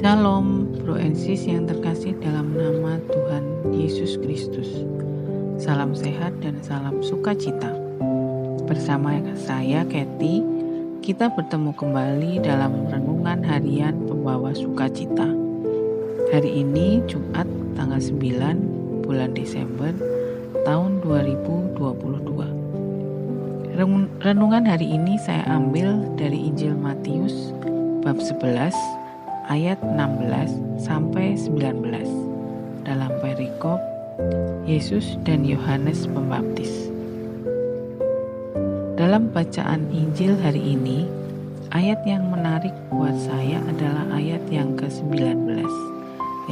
Shalom, Bro and Sis yang terkasih dalam nama Tuhan Yesus Kristus. Salam sehat dan salam sukacita. Bersama saya, Kathy, kita bertemu kembali dalam renungan harian pembawa sukacita. Hari ini, Jumat tanggal 9 bulan Desember tahun 2022. Renungan hari ini saya ambil dari Injil Matius bab 11 ayat 16 sampai 19 dalam perikop Yesus dan Yohanes Pembaptis. Dalam bacaan Injil hari ini, ayat yang menarik buat saya adalah ayat yang ke-19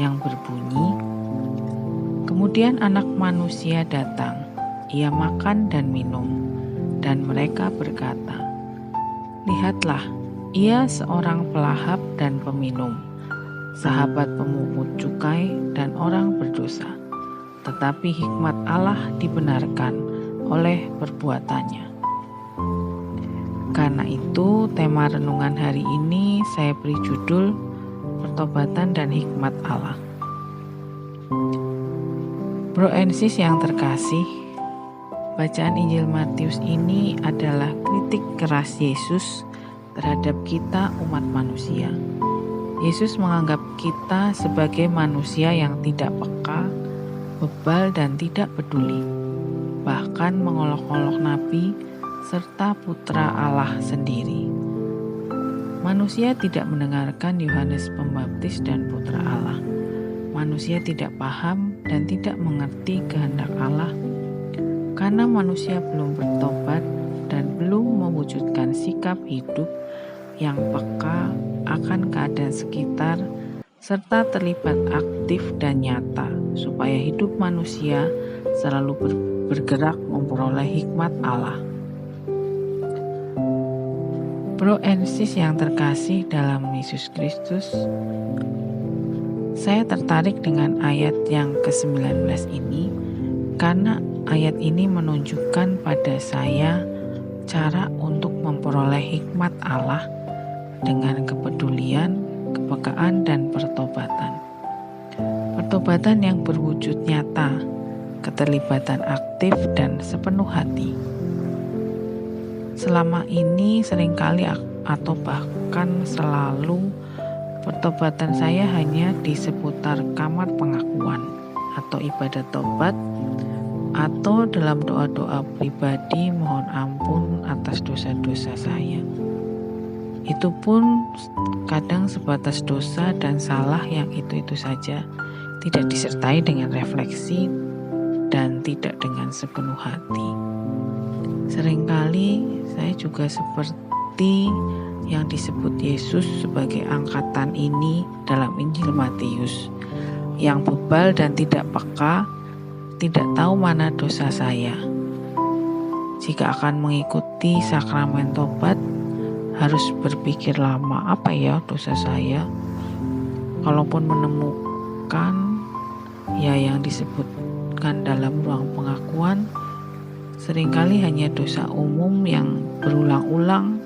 yang berbunyi, "Kemudian Anak Manusia datang, ia makan dan minum, dan mereka berkata, 'Lihatlah, ia seorang pelahap dan peminum, sahabat pemungut cukai dan orang berdosa, tetapi hikmat Allah dibenarkan oleh perbuatannya.'" Karena itu, tema renungan hari ini saya beri judul Pertobatan dan Hikmat Allah. Bro and Sis yang terkasih, bacaan Injil Matius ini adalah kritik keras Yesus terhadap kita umat manusia. Yesus menganggap kita sebagai manusia yang tidak peka, bebal dan tidak peduli, bahkan mengolok-olok nabi serta putra Allah sendiri. Manusia tidak mendengarkan Yohanes Pembaptis dan putra Allah. Manusia tidak paham dan tidak mengerti kehendak Allah karena manusia belum bertobat dan belum mewujudkan sikap hidup yang peka akan keadaan sekitar serta terlibat aktif dan nyata supaya hidup manusia selalu bergerak memperoleh hikmat Allah. Bro and Sis yang terkasih dalam Yesus Kristus, saya tertarik dengan ayat yang ke-19 ini karena ayat ini menunjukkan pada saya cara untuk memperoleh hikmat Allah dengan kepedulian, kepekaan, dan pertobatan. Pertobatan yang berwujud nyata, keterlibatan aktif, dan sepenuh hati. Selama ini seringkali atau bahkan selalu pertobatan saya hanya di seputar kamar pengakuan atau ibadat tobat atau dalam doa-doa pribadi mohon ampun atas dosa-dosa saya. Itu pun kadang sebatas dosa dan salah yang itu-itu saja, tidak disertai dengan refleksi dan tidak dengan sepenuh hati. Seringkali saya juga seperti yang disebut Yesus sebagai angkatan ini dalam Injil Matius, yang bebal dan tidak peka, tidak tahu mana dosa saya. Jika akan mengikuti sakramen tobat, harus berpikir lama, apa ya dosa saya? Kalaupun menemukan ya yang disebutkan dalam ruang pengakuan, seringkali hanya dosa umum yang berulang-ulang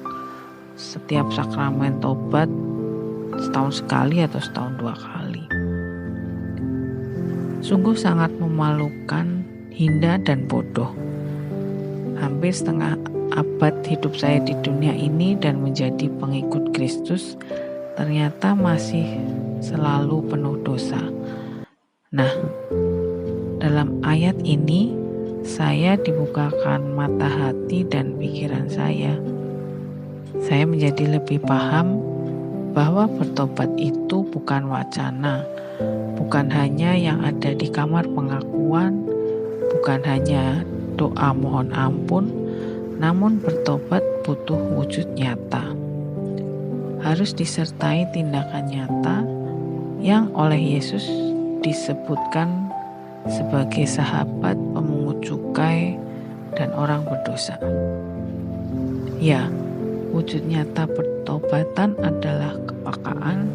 setiap sakramen tobat setahun sekali atau setahun 2 kali. Sungguh sangat memalukan, hina dan bodoh. Hampir setengah abad hidup saya di dunia ini dan menjadi pengikut Kristus, ternyata masih selalu penuh dosa. Nah, dalam ayat ini saya dibukakan mata hati dan pikiran saya. Saya menjadi lebih paham bahwa bertobat itu bukan wacana, bukan hanya yang ada di kamar pengakuan, bukan hanya doa mohon ampun, namun bertobat butuh wujud nyata. Harus disertai tindakan nyata yang oleh Yesus disebutkan sebagai sahabat pemungut cukai dan orang berdosa. Ya, wujud nyata pertobatan adalah kepekaan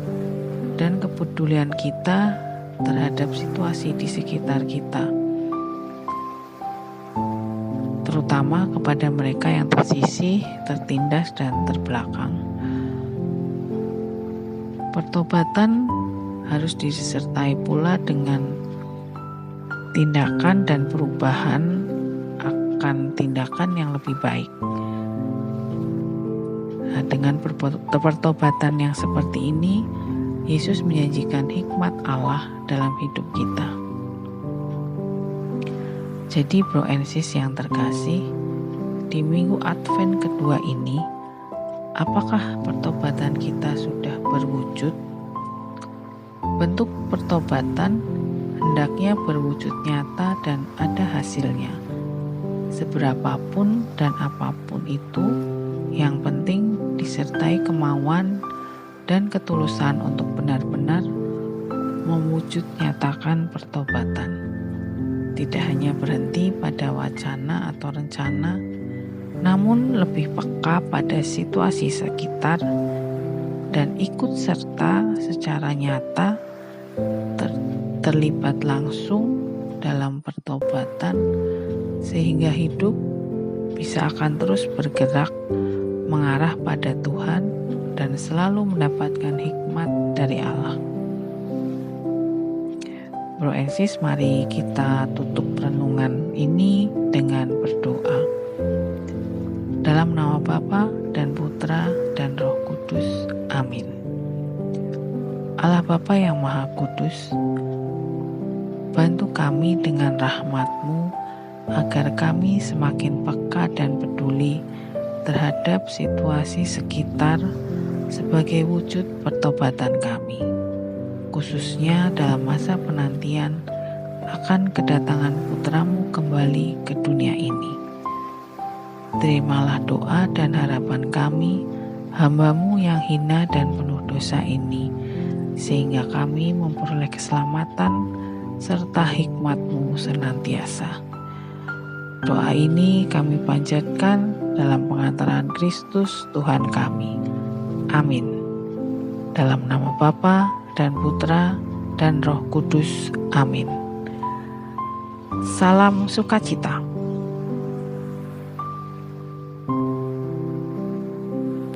dan kepedulian kita terhadap situasi di sekitar kita, terutama kepada mereka yang tersisih, tertindas, dan terbelakang. Pertobatan harus disertai pula dengan tindakan dan perubahan akan tindakan yang lebih baik. Nah, dengan pertobatan yang seperti ini, Yesus menjanjikan hikmat Allah dalam hidup kita. Jadi bro and sis yang terkasih, di minggu Advent kedua ini, apakah pertobatan kita sudah berwujud? Bentuk pertobatan hendaknya berwujud nyata dan ada hasilnya. Seberapapun dan apapun itu, yang penting disertai kemauan dan ketulusan untuk benar-benar mewujud nyatakan pertobatan. Tidak hanya berhenti pada wacana atau rencana, namun lebih peka pada situasi sekitar dan ikut serta secara nyata terlibat langsung dalam pertobatan, sehingga hidup bisa akan terus bergerak mengarah pada Tuhan dan selalu mendapatkan hikmat dari Allah. Bro and sis, mari kita tutup renungan ini dengan berdoa. Dalam nama Bapa dan Putra dan Roh Kudus. Amin. Allah Bapa yang Maha Kudus, bantu kami dengan rahmat-Mu agar kami semakin peka dan peduli terhadap situasi sekitar sebagai wujud pertobatan kami, khususnya dalam masa penantian akan kedatangan Putra-Mu kembali ke dunia ini. Terimalah doa dan harapan kami, hamba-Mu yang hina dan penuh dosa ini, sehingga kami memperoleh keselamatan serta hikmat-Mu senantiasa. Doa ini kami panjatkan dalam pengantaran Kristus Tuhan kami. Amin. Dalam nama Bapa dan Putra dan Roh Kudus. Amin. Salam sukacita.